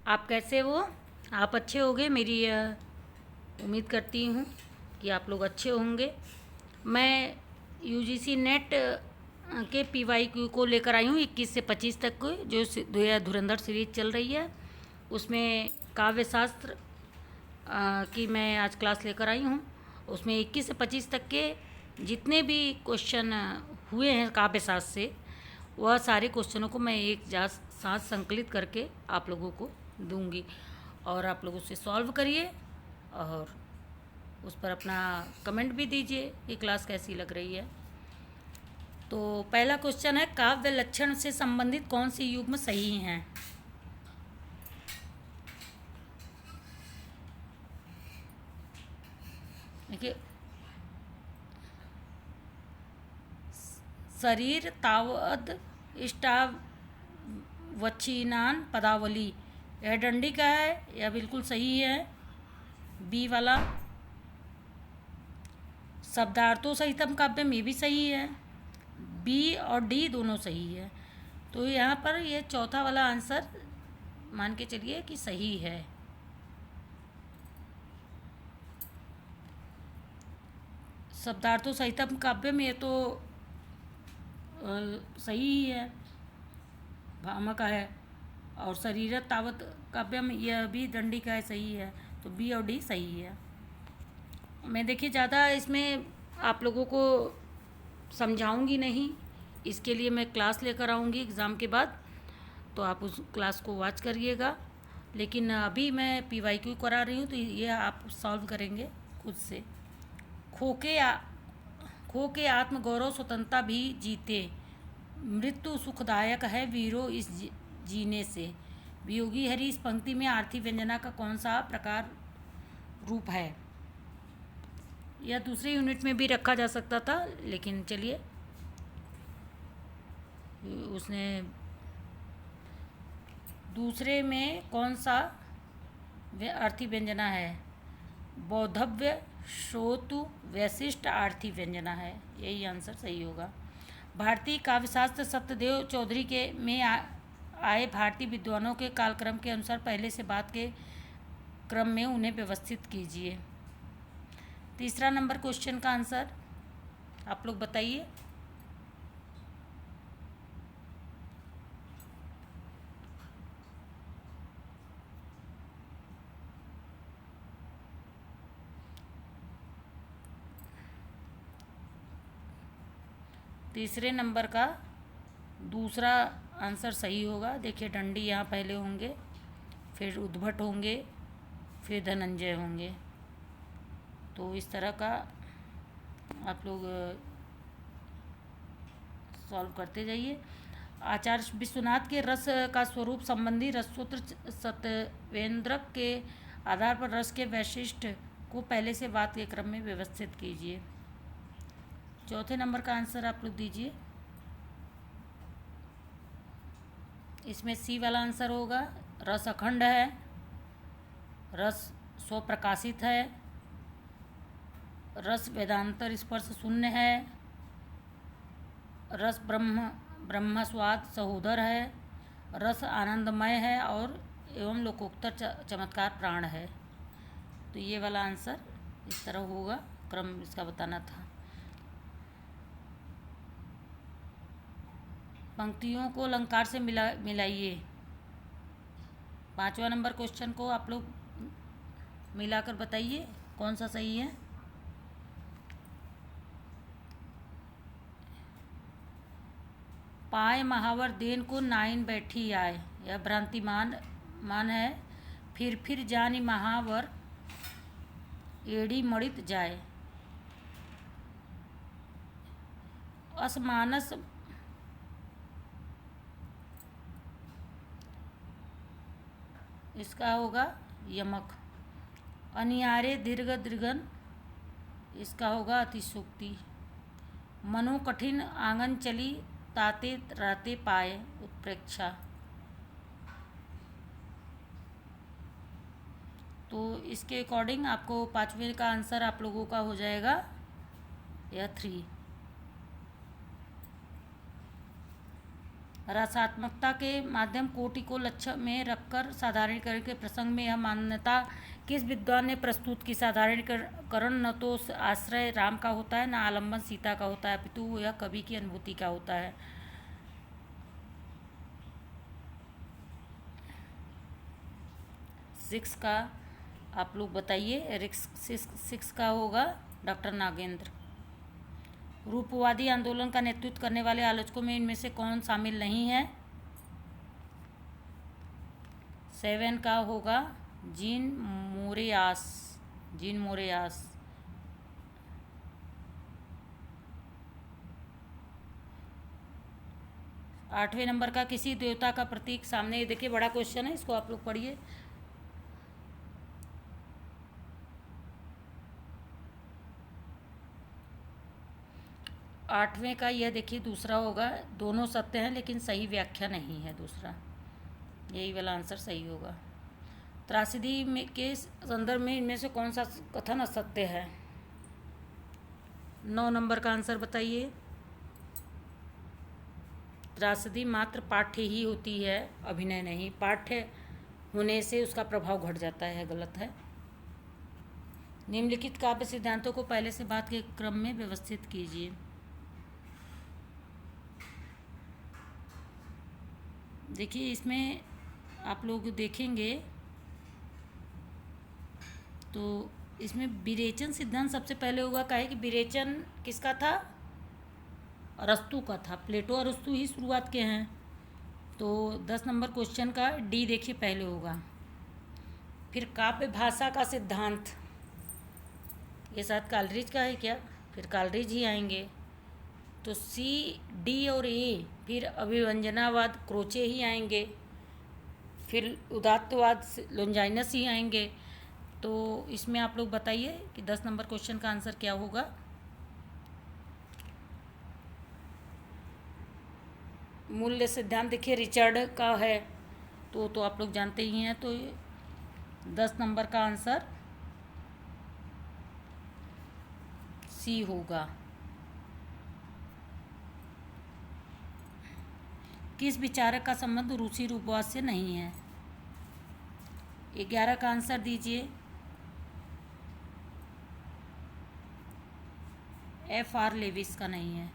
आप कैसे हो? आप अच्छे होंगे, मेरी उम्मीद करती हूँ कि आप लोग अच्छे होंगे। मैं यूजीसी नेट के पीवाईक्यू को लेकर आई हूँ 21 से 25 तक को, जो धुरंधर सीरीज चल रही है उसमें काव्य शास्त्र की मैं आज क्लास लेकर आई हूँ। उसमें 21 से 25 तक के जितने भी क्वेश्चन हुए हैं काव्य शास्त्र से, वह सारे क्वेश्चनों को मैं एक साथ संकलित करके आप लोगों को दूंगी और आप लोग उसे सॉल्व करिए और उस पर अपना कमेंट भी दीजिए कि क्लास कैसी लग रही है। तो पहला क्वेश्चन है, काव्य लक्षण से संबंधित कौन सी युग्म सही हैं? देखिए, शरीर तावद इष्टावच्छिन्नान पदावली, यह डंडी का है, यह बिल्कुल सही है। बी वाला शब्दार्थों सहितम काव्यम, ये भी सही है। बी और डी दोनों सही है। तो यहाँ पर ये चौथा वाला आंसर मान के चलिए कि सही है। शब्दार्थों सहितम काव्यम, ये तो सही ही है, भामह का है। और शरीर तावत काव्यम, यह भी दंडी का है, सही है। तो बी और डी सही है। मैं देखिए ज़्यादा इसमें आप लोगों को समझाऊंगी नहीं, इसके लिए मैं क्लास लेकर आऊँगी एग्ज़ाम के बाद, तो आप उस क्लास को वॉच करिएगा। लेकिन अभी मैं पीवाईक्यू करा रही हूँ, तो ये आप सॉल्व करेंगे खुद से। खो के आ, खो के आत्मगौरव स्वतंत्रता भी जीते, मृत्यु सुखदायक है वीरो इस जीने से। वियोगी हरि, इस पंक्ति में आर्थी व्यंजना का कौन सा प्रकार रूप है? यह दूसरे यूनिट में भी रखा जा सकता था, लेकिन चलिए, उसने दूसरे में कौन सा आर्थी व्यंजना है? बौद्धव्य श्रोतु वैशिष्ट आर्थी व्यंजना है, यही आंसर सही होगा। भारतीय काव्यशास्त्र सत्यदेव चौधरी के में आए भारतीय विद्वानों के कालक्रम के अनुसार पहले से बाद के क्रम में उन्हें व्यवस्थित कीजिए। तीसरा नंबर क्वेश्चन का आंसर आप लोग बताइए। तीसरे नंबर का दूसरा आंसर सही होगा। देखिए, डंडी यहाँ पहले होंगे, फिर उद्भट होंगे, फिर धनंजय होंगे। तो इस तरह का आप लोग सॉल्व करते जाइए। आचार्य विश्वनाथ के रस का स्वरूप संबंधी रससूत्र सत्यवेंद्रक के आधार पर रस के वैशिष्ट को पहले से बाद के क्रम में व्यवस्थित कीजिए। चौथे नंबर का आंसर आप लोग दीजिए। इसमें सी वाला आंसर होगा। रस अखंड है, रस स्वप्रकाशित है, रस वेदांतर स्पर्श शून्य है, रस ब्रह्म स्वाद सहोदर है, रस आनंदमय है और एवं लोकोत्तर चमत्कार प्राण है। तो ये वाला आंसर इस तरह होगा, क्रम इसका बताना था। पंक्तियों को अलंकार से मिलाइए। पांचवा नंबर क्वेश्चन को आप लोग मिलाकर बताइए कौन सा सही है। पाए महावर देन को नाइन बैठी आए, यह भ्रांतिमान मान है। फिर जानी महावर एड़ी मणित जाए, असमानस इसका होगा यमक। अनियारे दीर्घ दीर्घन, इसका होगा अतिशोक्ति। मनो कठिन आंगन चली, ताते रहते पाए उत्प्रेक्षा। तो इसके अकॉर्डिंग आपको पाँचवें का आंसर आप लोगों का हो जाएगा यह 3। रसात्मकता के माध्यम कोटि को लक्ष्य में रखकर साधारणीकरण के प्रसंग में यह मान्यता किस विद्वान ने प्रस्तुत की? साधारणीकरण न तो आश्रय राम का होता है, न आलम्बन सीता का होता है, अपितु यह कवि की अनुभूति का होता है। सिक्स का आप लोग बताइए। सिक्स का होगा डॉक्टर नागेंद्र। रूपवादी आंदोलन का नेतृत्व करने वाले आलोचकों में इनमें से कौन शामिल नहीं है? 7 का होगा जीन मोरेयास। जीन मोरेयास। 8वें नंबर का किसी देवता का प्रतीक सामने, ये देखिए बड़ा क्वेश्चन है, इसको आप लोग पढ़िए। आठवें का यह देखिए दूसरा होगा, दोनों सत्य हैं लेकिन सही व्याख्या नहीं है दूसरा, यही वाला आंसर सही होगा। त्रासदी में के संदर्भ में इनमें से कौन सा कथन असत्य है? 9 नंबर का आंसर बताइए। त्रासदी मात्र पाठ्य ही होती है, अभिनय नहीं। पाठ्य होने से उसका प्रभाव घट जाता है, गलत है। निम्नलिखित काव्य सिद्धांतों को पहले से बाद के क्रम में व्यवस्थित कीजिए। देखिए इसमें आप लोग देखेंगे तो इसमें विरेचन सिद्धांत सबसे पहले होगा। काहे कि विरेचन किसका था? अरस्तु का था। प्लेटो अरस्तु ही शुरुआत के हैं। तो 10 नंबर क्वेश्चन का डी देखिए पहले होगा। फिर काव्य भाषा का सिद्धांत, ये शायद कालरीज का है क्या? फिर कालरीज ही आएंगे। तो सी, डी और ए। फिर अभिव्यंजनावाद क्रोचे ही आएंगे। फिर उदात्तवाद लोंजाइनस ही आएंगे। तो इसमें आप लोग बताइए कि 10 नंबर क्वेश्चन का आंसर क्या होगा? मूल्य सिद्धांत देखिए रिचर्ड का है, तो आप लोग जानते ही हैं। तो 10 नंबर का आंसर सी होगा। किस विचारक का संबंध रूसी रूपवाद से नहीं है? 11 का आंसर दीजिए। F.R. लेविस का नहीं है।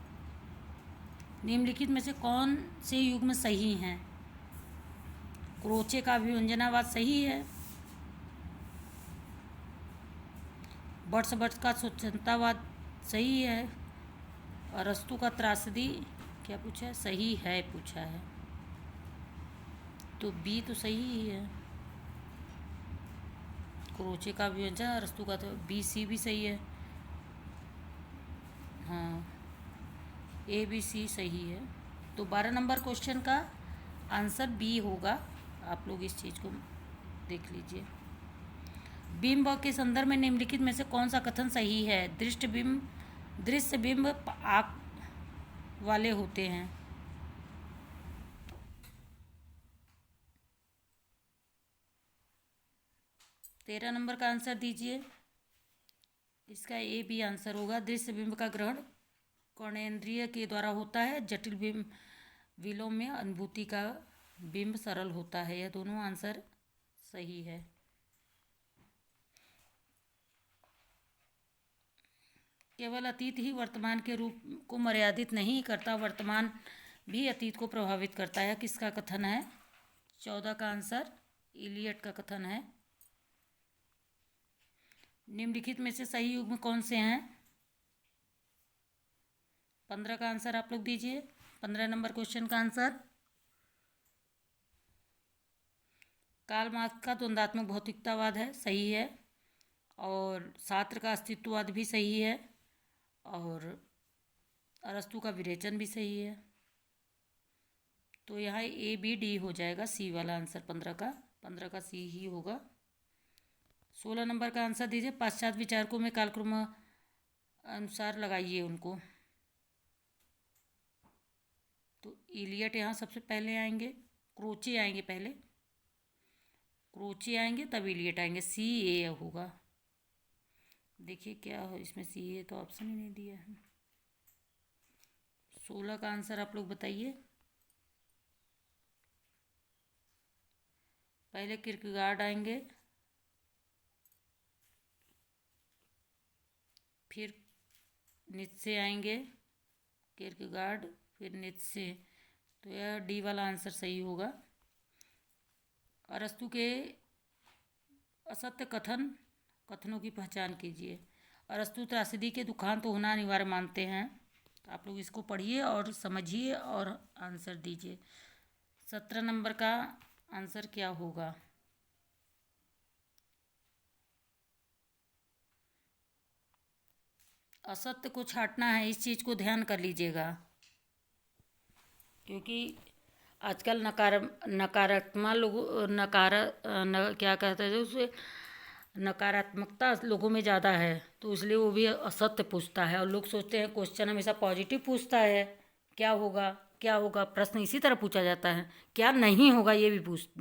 निम्नलिखित में से कौन से युग्म सही हैं? क्रोचे का अभिव्यंजनावाद सही है। बर्ड्स का स्वतंत्रतावाद सही है। अरस्तु का त्रासदी क्या पूछा है? सही है पूछा है। तो बी तो सही ही है। क्रोचे का अभिव्यंजन, अरस्तु का, तो बी सी भी सही है। हाँ, ए बी सी सही है। तो 12 नंबर क्वेश्चन का आंसर बी होगा। आप लोग इस चीज़ को देख लीजिए। बिंब के संदर्भ में निम्नलिखित में से कौन सा कथन सही है? दृश्य बिंब आँख वाले होते हैं। 13 नंबर का आंसर दीजिए। इसका ए बी आंसर होगा। दृश्य बिंब का ग्रहण कर्णेंद्रिय के द्वारा होता है। जटिल बिंब विलोम में अनुभूति का बिंब सरल होता है। यह दोनों आंसर सही है। केवल अतीत ही वर्तमान के रूप को मर्यादित नहीं करता, वर्तमान भी अतीत को प्रभावित करता है। किसका कथन है? 14 का आंसर इलियट का कथन है। निम्नलिखित में से सही युग्म कौन से हैं? 15 का आंसर आप लोग दीजिए। 15 नंबर क्वेश्चन का आंसर कार्ल मार्क्स का द्वंद्वात्मक भौतिकतावाद है, सही है। और सार्त्र का अस्तित्ववाद भी सही है। और अरस्तु का विरेचन भी सही है। तो यहाँ ए बी डी हो जाएगा। सी वाला आंसर 15 का सी ही होगा। 16 नंबर का आंसर दीजिए। पाश्चात्य विचारकों में कालक्रम अनुसार लगाइए उनको। तो इलियट यहाँ सबसे पहले आएंगे, क्रोचे आएंगे पहले, क्रोचे आएंगे तब इलियट आएंगे। सी ए होगा। देखिए क्या हो इसमें, सी ए तो ऑप्शन ही नहीं दिया है। 16 का आंसर आप लोग बताइए। पहले किरकेगार्ड आएंगे, फिर नीत्शे आएंगे, किरकेगार्ड, फिर नीत्शे। तो यह डी वाला आंसर सही होगा। अरस्तु के असत्य कथनों की पहचान कीजिए। अरस्तु त्रासदी के दुखांत होना अनिवार्य मानते हैं। आप लोग इसको पढ़िए और समझिए और आंसर दीजिए। 17 नंबर का आंसर क्या होगा? असत्य को छांटना है, इस चीज़ को ध्यान कर लीजिएगा, क्योंकि आजकल नकारात्मक लोग क्या कहते हैं उसे, नकारात्मकता लोगों में ज़्यादा है, तो इसलिए वो भी असत्य पूछता है। और लोग सोचते हैं क्वेश्चन हमेशा पॉजिटिव पूछता है, क्या होगा क्या होगा, प्रश्न इसी तरह पूछा जाता है, क्या नहीं होगा ये भी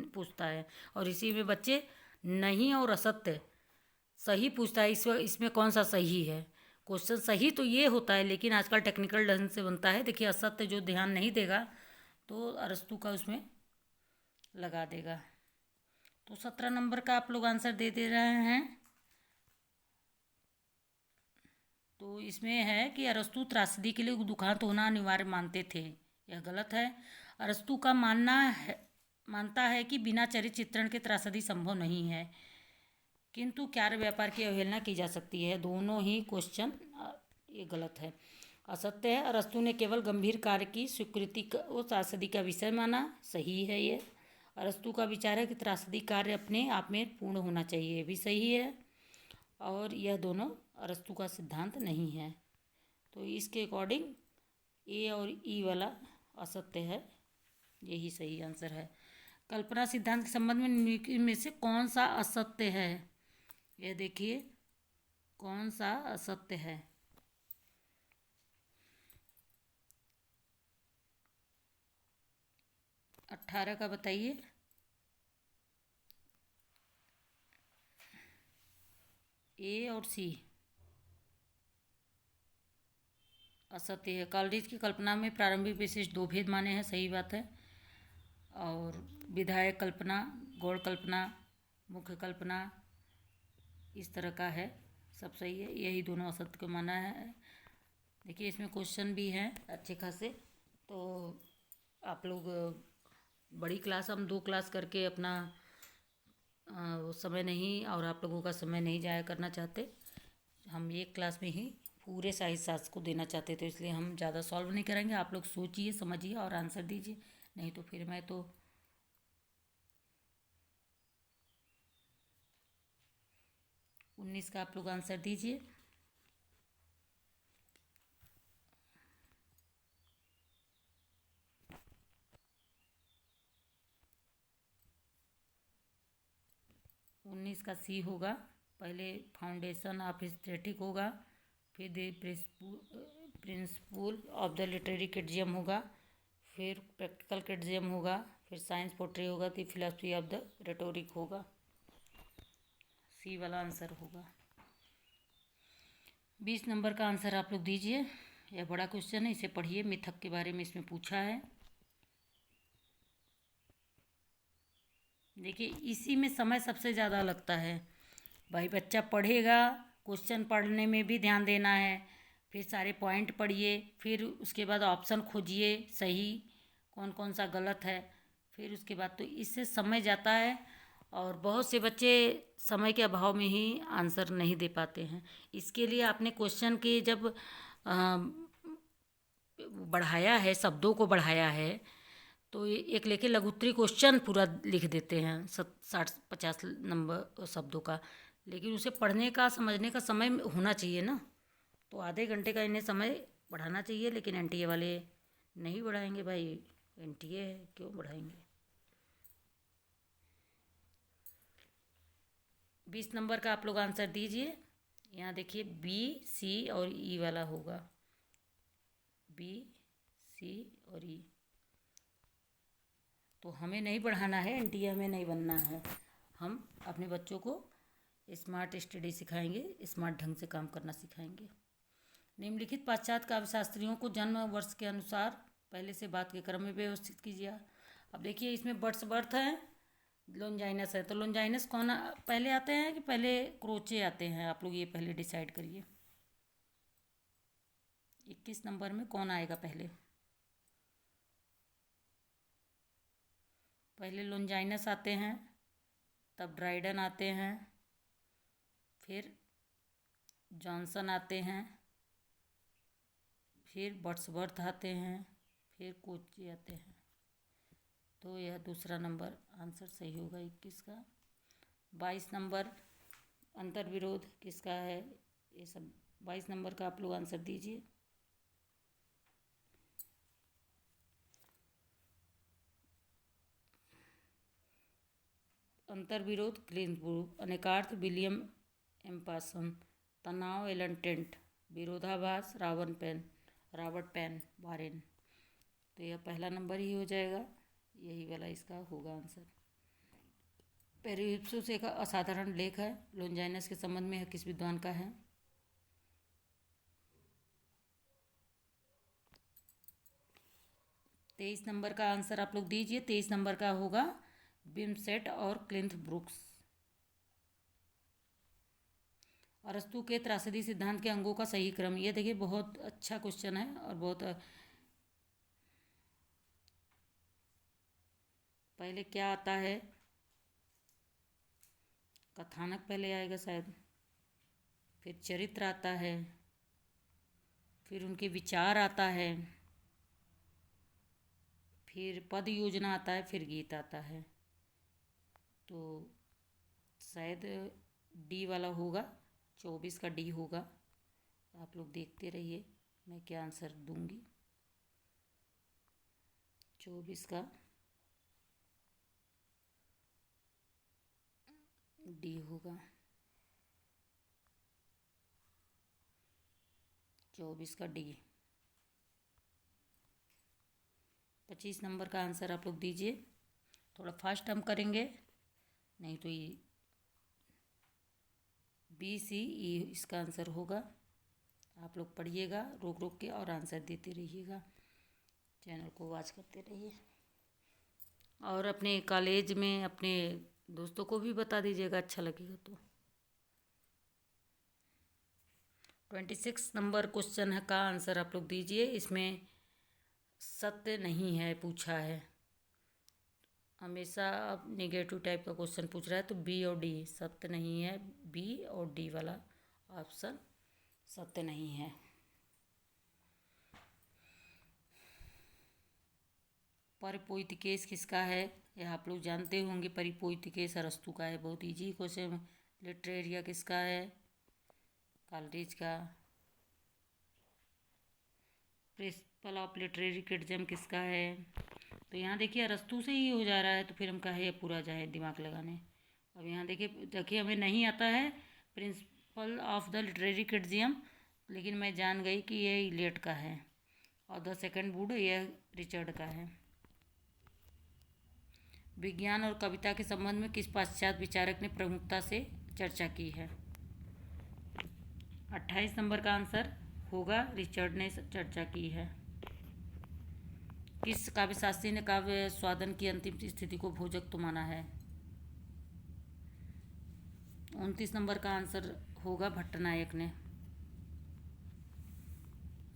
पूछता है। और इसी में बच्चे नहीं और असत्य सही पूछता है। इसमें कौन सा सही है? क्वेश्चन सही तो ये होता है, लेकिन आजकल टेक्निकल ढंग से बनता है। देखिए, असत्य जो ध्यान नहीं देगा तो अरस्तु का उसमें लगा देगा। तो 17 नंबर का आप लोग आंसर दे रहे हैं। तो इसमें है कि अरस्तु त्रासदी के लिए दुखांत होना अनिवार्य मानते थे, यह गलत है। अरस्तु का मानता है कि बिना चरित्र चित्रण के त्रासदी संभव नहीं है, किंतु कार्य व्यापार की अवहेलना की जा सकती है। दोनों ही क्वेश्चन ये गलत है, असत्य है। अरस्तु ने केवल गंभीर कार्य की स्वीकृति को त्रासदी का विषय माना, सही है ये। अरस्तु का विचार है कि त्रासदी कार्य अपने आप में पूर्ण होना चाहिए, भी सही है। और यह दोनों अरस्तु का सिद्धांत नहीं है, तो इसके अकॉर्डिंग ए और ई वाला असत्य है, यही सही आंसर है। कल्पना सिद्धांत के संबंध में निम्नलिखित में से कौन सा असत्य है? यह देखिए कौन सा असत्य है। 18 का बताइए। ए और सी असत्य है। कॉलरिज की कल्पना में प्रारंभिक विशेष दो भेद माने हैं, सही बात है। और विधायक कल्पना, गौड़ कल्पना, मुख्य कल्पना, इस तरह का है, सब सही है। यही दोनों असत्य को माना है। देखिए, इसमें क्वेश्चन भी हैं अच्छे खासे। तो आप लोग बड़ी क्लास, हम 2 क्लास करके अपना वो समय नहीं, और आप लोगों का समय नहीं जाया करना चाहते। हम एक क्लास में ही पूरे साहित्य शास्त्र को देना चाहते थे, इसलिए हम ज़्यादा सॉल्व नहीं करेंगे। आप लोग सोचिए, समझिए और आंसर दीजिए, नहीं तो फिर मैं तो 19 का आप लोग आंसर दीजिए। उन्नीस का सी होगा। पहले फाउंडेशन ऑफ एस्थेटिक होगा, फिर the principle of the literary criticism होगा, फिर प्रैक्टिकल क्रिटिसिज्म होगा, फिर साइंस पोट्री होगा, तो फिलोसफी ऑफ द रेटोरिक होगा। सी वाला आंसर होगा। 20 नंबर का आंसर आप लोग दीजिए। यह बड़ा क्वेश्चन है, इसे पढ़िए। मिथक के बारे में इसमें पूछा है। देखिए, इसी में समय सबसे ज़्यादा लगता है भाई। बच्चा पढ़ेगा, क्वेश्चन पढ़ने में भी ध्यान देना है, फिर सारे पॉइंट पढ़िए, फिर उसके बाद ऑप्शन खोजिए सही, कौन कौन सा गलत है, फिर उसके बाद तो इससे समय जाता है। और बहुत से बच्चे समय के अभाव में ही आंसर नहीं दे पाते हैं। इसके लिए आपने क्वेश्चन के जब बढ़ाया है, शब्दों को बढ़ाया है, तो एक लेके लघुत्तरी क्वेश्चन पूरा लिख देते हैं 60-50 नंबर शब्दों का। लेकिन उसे पढ़ने का, समझने का समय होना चाहिए ना। तो आधे घंटे का इन्हें समय बढ़ाना चाहिए, लेकिन एनटीए वाले नहीं बढ़ाएंगे भाई। एनटीए है, क्यों बढ़ाएंगे। 20 नंबर का आप लोग आंसर दीजिए। यहाँ देखिए, बी, सी और ई वाला होगा। बी, सी और ई। तो हमें नहीं बढ़ाना है, एनटीए हमें नहीं बनना है। हम अपने बच्चों को स्मार्ट स्टडी सिखाएंगे, स्मार्ट ढंग से काम करना सिखाएंगे। निम्नलिखित पाश्चात्य काव्यशास्त्रियों को जन्म वर्ष के अनुसार पहले से बात के क्रम में व्यवस्थित कीजिए। अब देखिए, इसमें बर्थ है, लोनजाइनस है तो लोनजाइनस कौन पहले आते हैं कि पहले क्रोचे आते हैं, आप लोग ये पहले डिसाइड करिए। 21 नंबर में कौन आएगा पहले? पहले लोनजाइनस आते हैं, तब ड्राइडन आते हैं, फिर जॉनसन आते हैं, फिर बट्सवर्थ आते हैं, फिर कोची आते हैं। तो यह दूसरा नंबर आंसर सही होगा 21 का। 22 नंबर अंतर विरोध किसका है? ये सब 22 नंबर का आप लोग आंसर दीजिए। अंतर विरोध क्लिंसबर्ग, अनेकार्थ विलियम एम्पासन, तनाव एलन टेंट, विरोधाभास रॉबर्ट पेन वारेन। तो यह पहला नंबर ही हो जाएगा, यही वाला इसका होगा आंसर। पेरिप्सोस एक असाधारण लेख है, लोनजाइनस के संबंध में यह किस विद्वान का है? तेईस नंबर का आंसर आप लोग दीजिए। 23 नंबर का होगा बिमसेट और क्लिंथ ब्रुक्स। अरस्तु के त्रासदी सिद्धांत के अंगों का सही क्रम, ये देखिए बहुत अच्छा क्वेश्चन है और बहुत पहले क्या आता है? कथानक पहले आएगा शायद, फिर चरित्र आता है, फिर उनके विचार आता है, फिर पद योजना आता है, फिर गीत आता है। तो शायद डी वाला होगा, 24 का डी होगा। आप लोग देखते रहिए मैं क्या आंसर दूंगी। 24 का डी होगा। 24 का डी। 25 नंबर का आंसर आप लोग दीजिए। थोड़ा फास्ट हम करेंगे, नहीं तो ये BCE इसका आंसर होगा। आप लोग पढ़िएगा रोक रोक के और आंसर देते रहिएगा। चैनल को वॉच करते रहिए और अपने कॉलेज में अपने दोस्तों को भी बता दीजिएगा, अच्छा लगेगा तो। 26 नंबर क्वेश्चन है का आंसर आप लोग दीजिए। इसमें सत्य नहीं है पूछा है, हमेशा अब नेगेटिव टाइप का क्वेश्चन पूछ रहा है, तो बी और डी सत्य नहीं है। बी और डी वाला ऑप्शन सत्य नहीं है। परिपोइतिकेस किसका है? यह आप लोग जानते होंगे। परिपोइतिकेस अरस्तु का है, बहुत इजी क्वेश्चन। लिटरेरिया किसका है? कॉलरिज का। प्रिंसिपल ऑफ लिटरेरी क्रिटिसिज्म किसका है? तो यहाँ देखिए अरस्तु से ही हो जा रहा है, तो फिर हम कहे पूरा जाए दिमाग लगाने। अब यहाँ देखिए हमें नहीं आता है principle of the literary criticism, लेकिन मैं जान गई कि ये इलियट का है और द सेकंड वुड यह रिचर्ड का है। विज्ञान और कविता के संबंध में किस पाश्चात्य विचारक ने प्रमुखता से चर्चा की है? 28 नंबर का आंसर होगा रिचर्ड ने चर्चा की है। किस काव्यशास्त्री ने काव्य स्वादन की अंतिम स्थिति को भोजक माना है? 29 नंबर का आंसर होगा भट्टनायक ने।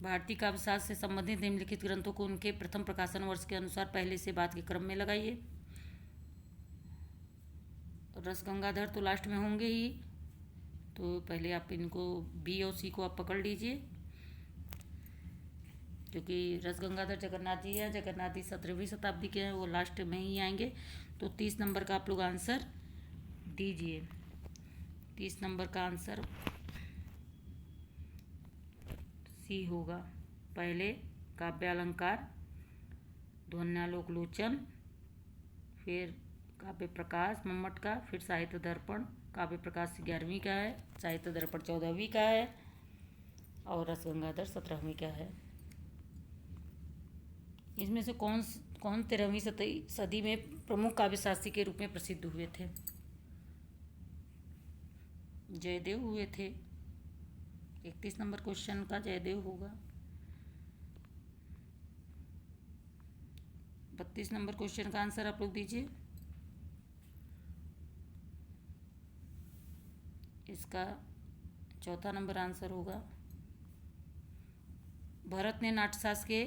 भारतीय काव्यशास्त्र से संबंधित निम्नलिखित ग्रंथों को उनके प्रथम प्रकाशन वर्ष के अनुसार पहले से बाद के क्रम में लगाइए। रस गंगाधर तो लास्ट में होंगे ही, तो पहले आप इनको बी और सी को आप पकड़ लीजिए, क्योंकि रस गंगाधर जगन्नाथ जी है, जगन्नाथ जी 17वीं शताब्दी के हैं, वो लास्ट में ही आएंगे। तो 30 नंबर का आप लोग आंसर दीजिए। 30 नंबर का आंसर सी होगा। पहले काव्यालंकार, ध्वन्यालोकलोचन, फिर काव्य प्रकाश मम्मट का, फिर साहित्य दर्पण। काव्य प्रकाश 11वीं का है, साहित्य दर्पण 14वीं का है और रस गंगाधर 17वीं का है। इसमें से कौन 13वीं सदी में प्रमुख काव्यशास्त्री के रूप में प्रसिद्ध हुए थे? जयदेव हुए थे। 31 नंबर क्वेश्चन का जयदेव होगा। 32 नंबर क्वेश्चन का आंसर आप लोग दीजिए। इसका चौथा नंबर आंसर होगा। भरत ने नाट्यशास्त्र के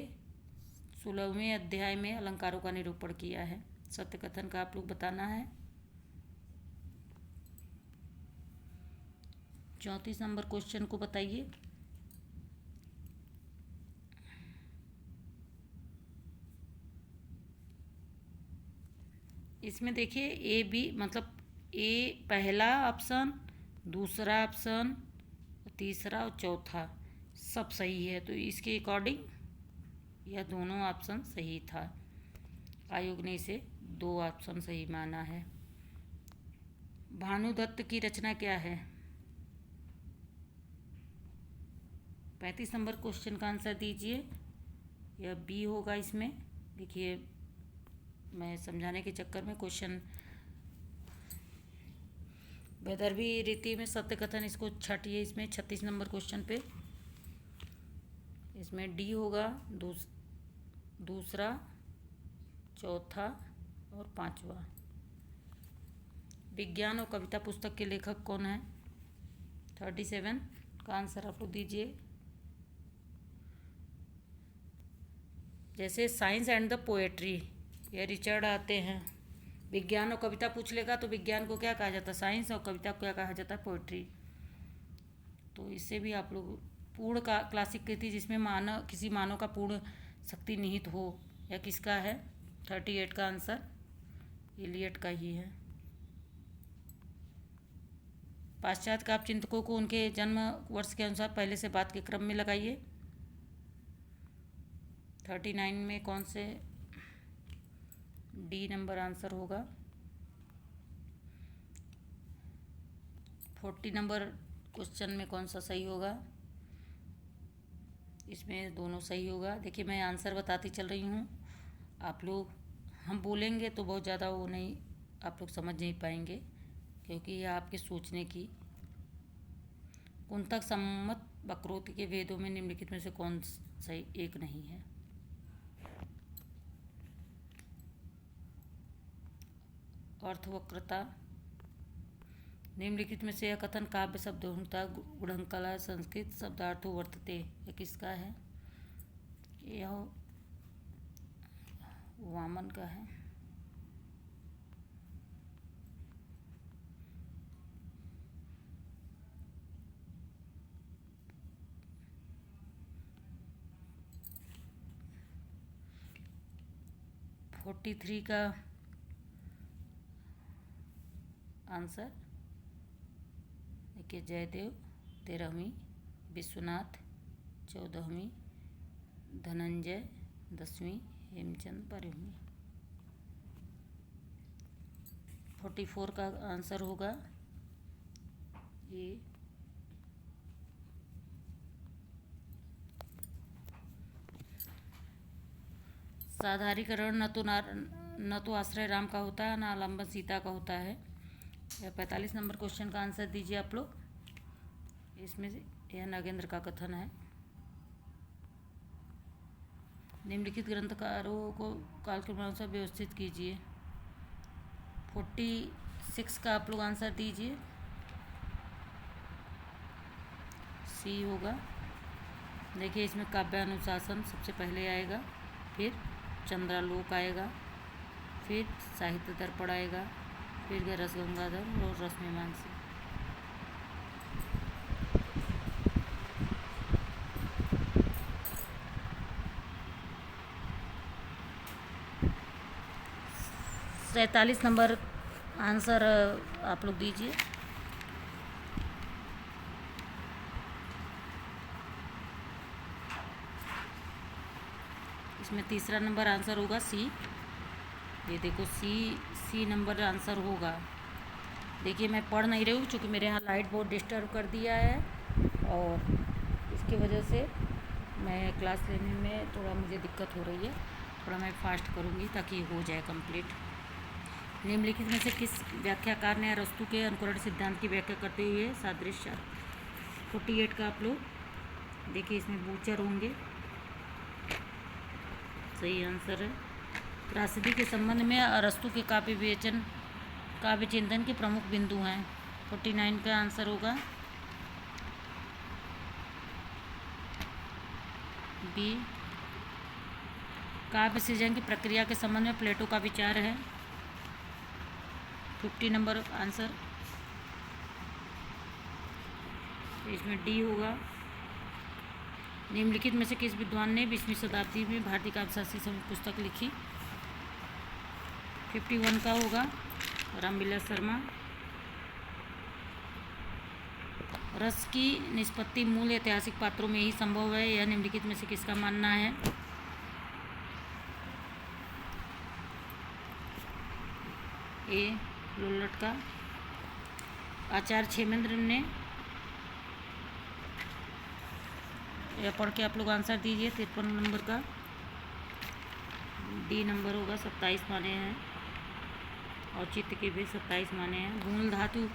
16वें अध्याय में अलंकारों का निरूपण किया है। सत्य कथन का आप लोग बताना है। 34 नंबर क्वेश्चन को बताइए। इसमें देखिए ए बी मतलब ए पहला ऑप्शन, दूसरा ऑप्शन, तीसरा और चौथा सब सही है, तो इसके अकॉर्डिंग यह दोनों ऑप्शन सही था। आयोग ने इसे 2 ऑप्शन सही माना है। भानुदत्त की रचना क्या है? 35 नंबर क्वेश्चन का आंसर दीजिए। यह बी होगा। इसमें देखिए मैं समझाने के चक्कर में क्वेश्चन वैदर्भी रीति में सत्य कथन इसको छटिए। इसमें 36 नंबर क्वेश्चन पे इसमें डी होगा, दूसरा, चौथा और पांचवा। विज्ञान और कविता पुस्तक के लेखक कौन है? 37 का आंसर आप लोग दीजिए। जैसे साइंस एंड द पोएट्री, ये रिचर्ड आते हैं। विज्ञान और कविता पूछ लेगा तो विज्ञान को क्या कहा जाता है? साइंस, और कविता को क्या कहा जाता है? पोएट्री। तो इससे भी आप लोग पूर्ण का क्लासिक कृति जिसमें मानव किसी मानव का पूर्ण शक्ति निहित हो, यह किसका है? 38 का आंसर इलियट का ही है। पाश्चात्य काव्य चिंतकों को उनके जन्म वर्ष के अनुसार पहले से बाद के क्रम में लगाइए। 39 में कौन से? डी नंबर आंसर होगा। 40 नंबर क्वेश्चन में कौन सा सही होगा? इसमें दोनों सही होगा। देखिए मैं आंसर बताती चल रही हूँ, आप लोग हम बोलेंगे तो बहुत ज़्यादा वो नहीं, आप लोग समझ नहीं पाएंगे, क्योंकि यह आपके सोचने की। कुंतक सम्मत वक्रोक्ति के वेदों में निम्नलिखित में से कौन सही एक नहीं है? अर्थवक्रता। निम्नलिखित में से यह कथन काव्य शब्दोन्नता गुणकला संस्कृत शब्दार्थो वर्तते, यह किसका है? यह वामन का है। फोर्टी 43 का आंसर देखिए, जयदेव 13वीं, विश्वनाथ 14वीं, धनंजय 10वीं, हेमचंद 12वीं। 44 का आंसर होगा ये साधारीकरण न तो आश्रय राम का होता है, न आलम्बन सीता का होता है। 45 नंबर क्वेश्चन का आंसर दीजिए आप लोग। इसमें यह नागेंद्र का कथन है। निम्नलिखित ग्रंथकारों को कालक्रम अनुसार व्यवस्थित कीजिए। 46 का आप लोग आंसर दीजिए। सी होगा। देखिए इसमें काव्यानुशासन सबसे पहले आएगा, फिर चंद्रालोक आएगा, फिर साहित्य दर्पण आएगा, फिर रस गंगाधर और रस मीमांसा। सैंतालीस नंबर आंसर आप लोग दीजिए। इसमें तीसरा नंबर आंसर होगा सी। ये देखो सी नंबर आंसर होगा। देखिए मैं पढ़ नहीं रही हूँ क्योंकि मेरे यहाँ लाइट बहुत डिस्टर्ब कर दिया है, और इसकी वजह से मैं क्लास लेने में थोड़ा मुझे दिक्कत हो रही है। थोड़ा मैं फास्ट करूँगी ताकि हो जाए कंप्लीट। निम्नलिखित में से किस व्याख्याकार ने अरस्तु के अनुकरण सिद्धांत की व्याख्या करते हुए सादृश्य? 48 का आप लोग देखिए, इसमें बूचर होंगे, सही आंसर है। त्रासदी के संबंध में अरस्तु के काव्य चिंतन के प्रमुख बिंदु हैं। 49 का आंसर होगा बी। काव्य सृजन की प्रक्रिया के संबंध में प्लेटो का विचार है। 50 नंबर आंसर इसमें डी होगा। निम्नलिखित में से किस विद्वान ने 20वीं शताब्दी में भारतीय काव्यशास्त्री पुस्तक लिखी? 51 का होगा रामविलास शर्मा। रस की निष्पत्ति मूल ऐतिहासिक पात्रों में ही संभव है, यह निम्नलिखित में से किसका मानना है? ए लोल्लट का। आचार्य क्षेमेंद्र ने, यह पढ़ के आप लोग आंसर दीजिए। 53 नंबर का डी नंबर होगा। 27 माने हैं और चित्त के भी 27 माने हैं। मूल धातु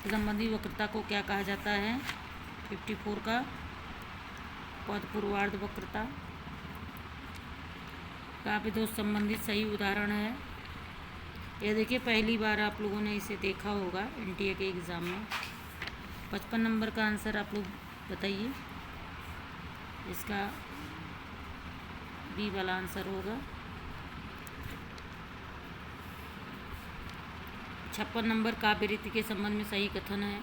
से संबंधित वक्रता को क्या कहा जाता है? 54 का पद पूर्वार्ध वक्रता। काव्य दोष संबंधित सही उदाहरण है। यह देखिए पहली बार आप लोगों ने इसे देखा होगा एनटीए के एग्ज़ाम में। 55 नंबर का आंसर आप लोग बताइए। इसका बी वाला आंसर होगा। 56 नंबर काव्य रीति के संबंध में सही कथन है।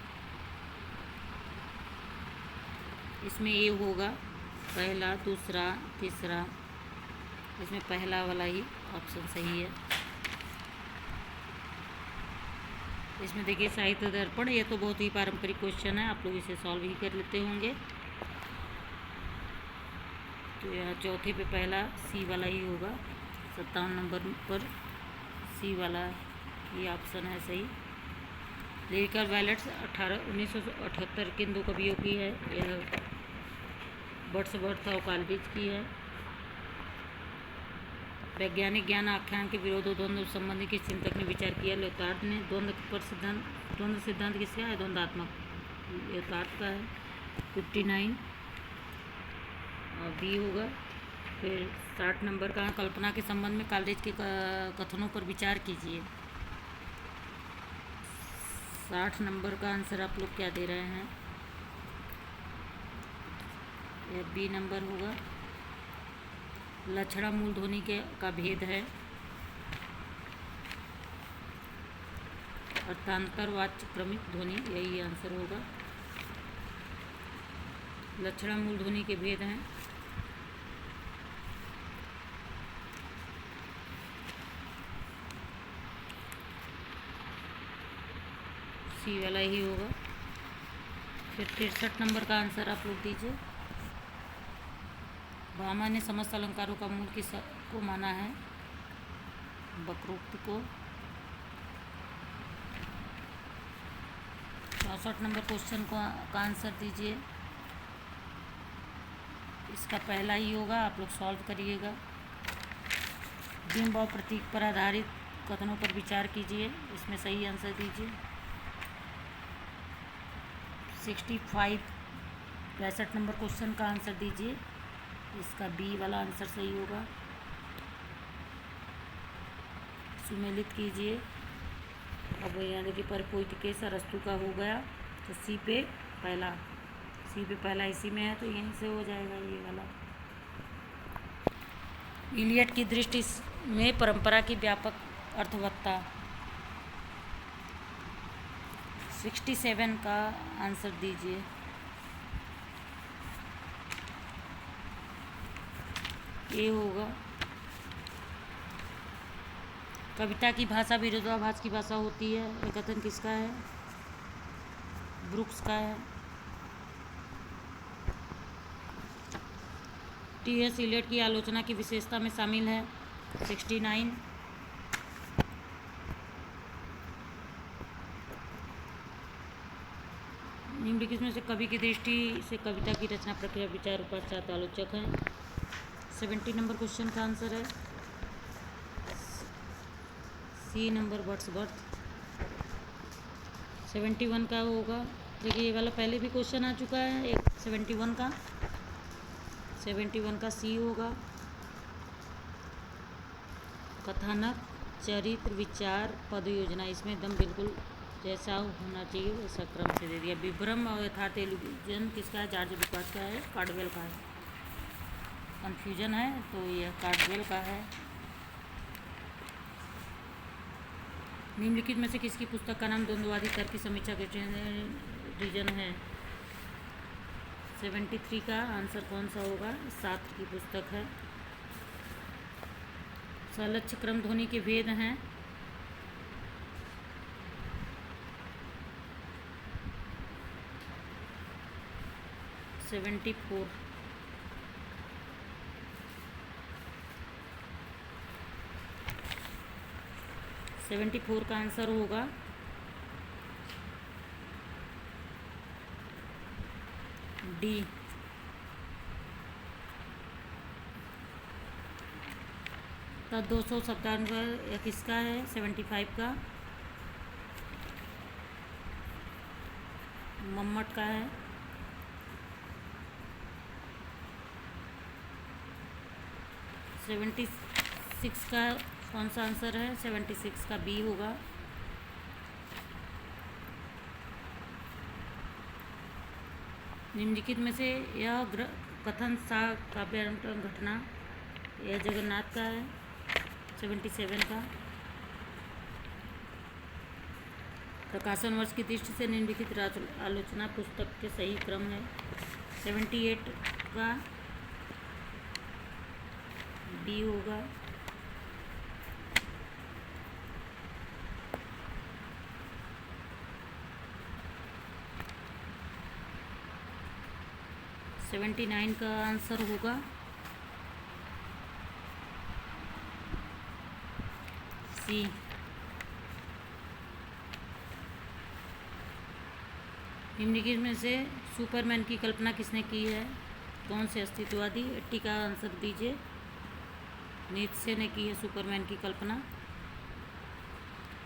इसमें ए होगा पहला, दूसरा, तीसरा। इसमें पहला वाला ही ऑप्शन सही है। इसमें देखिए साहित्य दर्पण, ये तो बहुत ही पारंपरिक क्वेश्चन है, आप लोग इसे सॉल्व ही कर लेते होंगे। तो यहाँ चौथे पे पहला सी वाला ही होगा। 57 नंबर पर सी वाला ये ऑप्शन है सही। लिरिकल बैलेट्स 1978 किन दो कवियों की है? यह वर्ड्सवर्थ और कॉलरिज की है। वैज्ञानिक ज्ञान आख्यान के विरोध और द्वंद्व संबंधी किस चिंतक ने विचार किया? लियोटार्ड ने। द्वंद्व सिद्धांत किसका है? द्वंद्वात्मक लियोटार्ड का है। 59 और बी होगा। फिर 60 नंबर का कल्पना के संबंध में कॉलरिज के कथनों पर विचार कीजिए। 60 नंबर का आंसर आप लोग क्या दे रहे हैं? यह बी नंबर होगा। लक्षणा मूल ध्वनि का भेद है। अर्थांतरवाच्य क्रमिक ध्वनि, यही आंसर होगा। लक्षणा मूल ध्वनि के भेद हैं। सी वाला ही होगा। फिर 63 नंबर का आंसर आप लोग दीजिए। भामा ने समस्त अलंकारों का मूल किस को माना है? वक्रोक्ति को। 64 नंबर क्वेश्चन का आंसर दीजिए। इसका पहला ही होगा, आप लोग सॉल्व करिएगा। बिंब और प्रतीक पर आधारित कथनों पर विचार कीजिए। इसमें सही आंसर दीजिए। 65 नंबर क्वेश्चन का आंसर दीजिए। इसका बी वाला आंसर सही होगा। सुमेलित कीजिए। अब यहाँ देखिए परिपोत के सरस्तु का हो गया, तो सी पे पहला इसी में है, तो यहीं से हो जाएगा ये वाला। इलियट की दृष्टि में परंपरा की व्यापक अर्थवत्ता। 67 का आंसर दीजिए। ये होगा। कविता की भाषा विरोधाभास की भाषा होती है, ये कथन किसका है? ब्रुक्स का है। टी.एस. इलियट की आलोचना की विशेषता में शामिल है। 69। निम्नलिखित में से कवि की दृष्टि से कविता की रचना प्रक्रिया विचार पश्चात आलोचक हैं। 70 नंबर क्वेश्चन का आंसर है सी नंबर वर्ड्सवर्थ। 71 का होगा। देखिए ये वाला पहले भी क्वेश्चन आ चुका है, एक 71 का सी होगा। कथानक, चरित्र, विचार, पद योजना, इसमें एकदम बिल्कुल जैसा होना चाहिए वैसा क्रम से दे दिया। विभ्रम और यथार्थ इल्यूजन किसका है? जॉर्ज लुकास का है, कार्डवेल का है। कन्फ्यूजन है तो यह कार्डवेल का है। निम्नलिखित में से किसकी पुस्तक का नाम द्वंद्ववादी तर्क की समीक्षा रीजन है? 73 का आंसर कौन सा होगा? सात की पुस्तक है। सलक्ष्य क्रम ध्वनि के भेद हैं। सेवेंटी 74 का आंसर होगा डी। तो 200 शब्दांश या किसका है? 75 का मम्मट का है। 76 का कौन सा आंसर है? 76 का बी होगा। निम्नलिखित में से यह कथन सा काव्यात्मक घटना यह जगन्नाथ का है। 77 का। प्रकाशन वर्ष की दृष्टि से निम्नलिखित आलोचना पुस्तक के सही क्रम है। 78 का बी होगा। सेवेंटी 79 का आंसर होगा सी। निम्नलिखित में से सुपरमैन की कल्पना किसने की है? कौन से अस्तित्ववादी? 80 का आंसर दीजिए। नीत्शे ने की है सुपरमैन की कल्पना।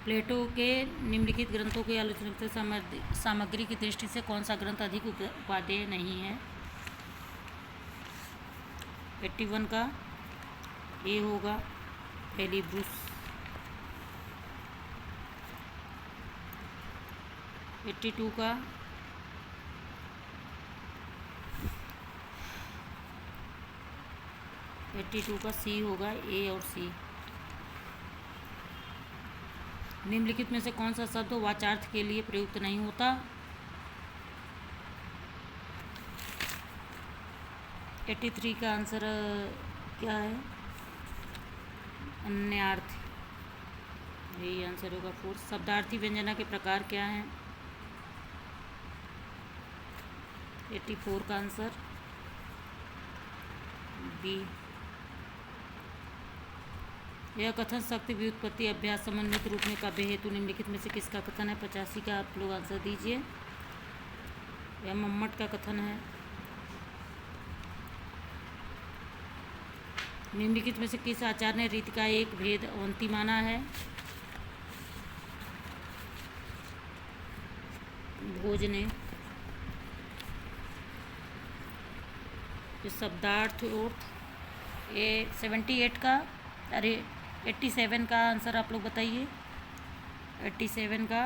प्लेटो के निम्नलिखित ग्रंथों की आलोचनात्मक सामग्री की दृष्टि से कौन सा ग्रंथ अधिक उपादेय नहीं है? 81 का ए होगा एलिब्रुस। 82 का सी होगा, ए और सी। निम्नलिखित में से कौन सा शब्द वाचार्थ के लिए प्रयुक्त नहीं होता? 83 का आंसर क्या है? अन्यार्थ। यही आंसर होगा 4। शब्दार्थी व्यंजना के प्रकार क्या हैं? 84 का आंसर बी। यह कथन शक्ति व्युत्पत्ति अभ्यास समन्वित रूप में काव्य हेतु निम्नलिखित में से किसका कथन है? 85 का आप लोग आंसर दीजिए। यह मम्मट का कथन है। निम्नलिखित में से किस आचार्य ने रीति का एक भेद अवंती माना है? भोज ने। शब्दार्थ अर्थ ये 78 का 87 का आंसर आप लोग बताइए। 87 का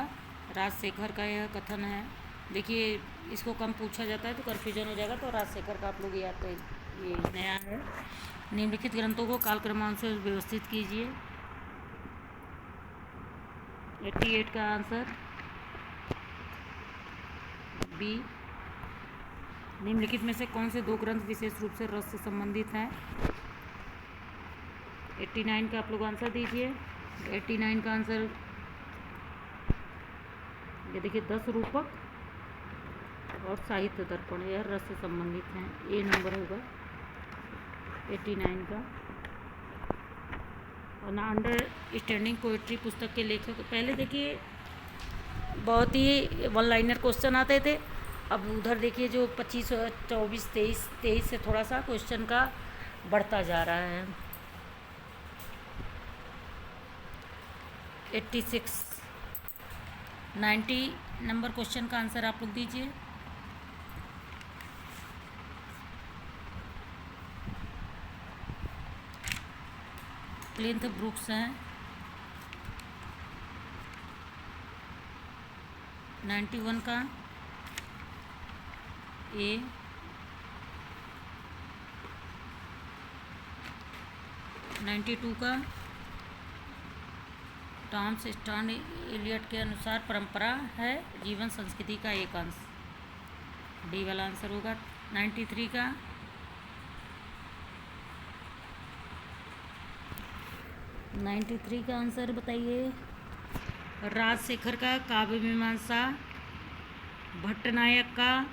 राजशेखर का यह कथन है। देखिए इसको कम पूछा जाता है तो कन्फ्यूजन हो जाएगा, तो राजशेखर का आप लोग याद तो ये नया है। निम्नलिखित ग्रंथों को कालक्रमानुसार व्यवस्थित कीजिए। 88 का आंसर बी। निम्नलिखित में से कौन से दो ग्रंथ विशेष रूप से रस से संबंधित हैं? 89 का आप लोग आंसर दीजिए। 89 का आंसर ये देखिए 10 रूपक और साहित्य दर्पण, यह रस से संबंधित हैं। ए नंबर होगा 89 का। और अंडरस्टैंडिंग पोएट्री पुस्तक के लेखक, पहले देखिए बहुत ही वन लाइनर क्वेश्चन आते थे, अब उधर देखिए जो 25, 24, 23 से थोड़ा सा क्वेश्चन का बढ़ता जा रहा है। 86 90 नंबर क्वेश्चन का आंसर आप लोग दीजिए। क्लिंथ ब्रुक्स हैं। 91 का ए, 92 का टॉमस स्टर्न एलियट के अनुसार परंपरा है जीवन संस्कृति का एक अंश, डी वाला आंसर होगा। 93 का आंसर बताइए। राजशेखर का काव्य मीमांसा, भट्टनायक का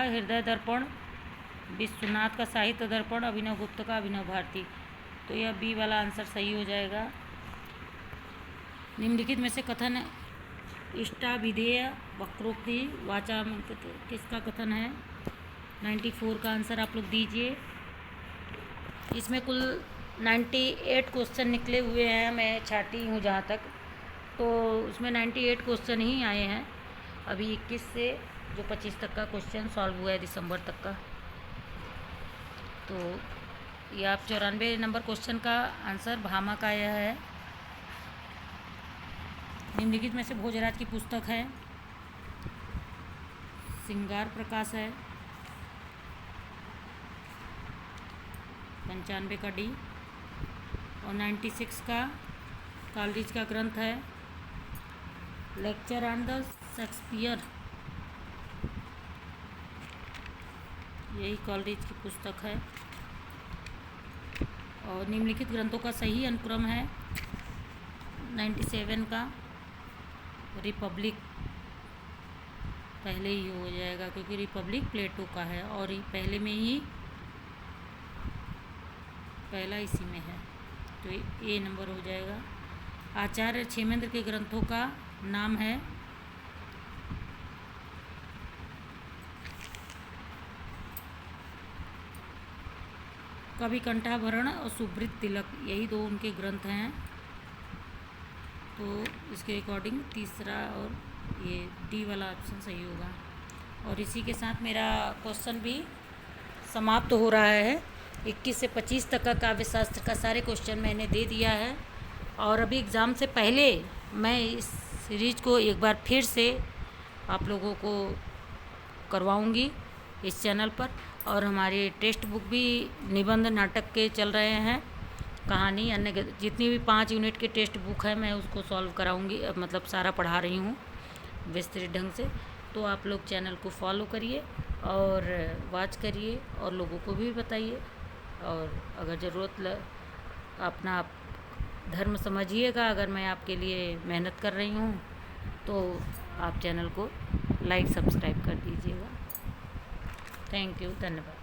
हृदय दर्पण, विश्वनाथ का साहित्य दर्पण, अभिनव गुप्त का अभिनव भारती। तो यह बी वाला आंसर सही हो जाएगा। निम्नलिखित में से कथन इष्टाभिधेय वक्रोक्ति वाचा किसका कथन है? 94 का आंसर आप लोग दीजिए। इसमें कुल 98 क्वेश्चन निकले हुए हैं, मैं छाटी हूँ जहाँ तक, तो उसमें 98 क्वेश्चन ही आए हैं। अभी 21 से जो 25 तक का क्वेश्चन सॉल्व हुआ है दिसंबर तक का। तो ये आप 94 नंबर क्वेश्चन का आंसर भामा का यह है। निम्नलिखित में से भोजराज की पुस्तक है, श्रृंगार प्रकाश है, 95 का डी, और 96 का कॉलरिज का ग्रंथ है लेक्चर ऑन द शेक्सपियर, यही कॉलरिज की पुस्तक है। और निम्नलिखित ग्रंथों का सही अनुक्रम है 97 का रिपब्लिक, पहले ही हो जाएगा क्योंकि रिपब्लिक प्लेटो का है और पहले में ही पहला इसी में है, तो ए नंबर हो जाएगा। आचार्य क्षेमेंद्र के ग्रंथों का नाम है कवि कंठाभरण और सुब्रत तिलक, यही दो उनके ग्रंथ हैं। तो इसके अकॉर्डिंग तीसरा और ये डी वाला ऑप्शन सही होगा। और इसी के साथ मेरा क्वेश्चन भी समाप्त हो रहा है। 21 से 25 तक का काव्यशास्त्र का सारे क्वेश्चन मैंने दे दिया है और अभी एग्ज़ाम से पहले मैं इस सीरीज को एक बार फिर से आप लोगों को करवाऊंगी इस चैनल पर। और हमारे टेक्स्ट बुक भी निबंध नाटक के चल रहे हैं, कहानी अन्य जितनी भी 5 यूनिट के टेक्स्ट बुक है मैं उसको सॉल्व कराऊंगी, मतलब सारा पढ़ा रही हूँ विस्तृत ढंग से। तो आप लोग चैनल को फॉलो करिए और वॉच करिए और लोगों को भी बताइए। और अगर ज़रूरत अपना धर्म समझिएगा, अगर मैं आपके लिए मेहनत कर रही हूँ तो आप चैनल को लाइक सब्सक्राइब कर दीजिएगा। थैंक यू, धन्यवाद।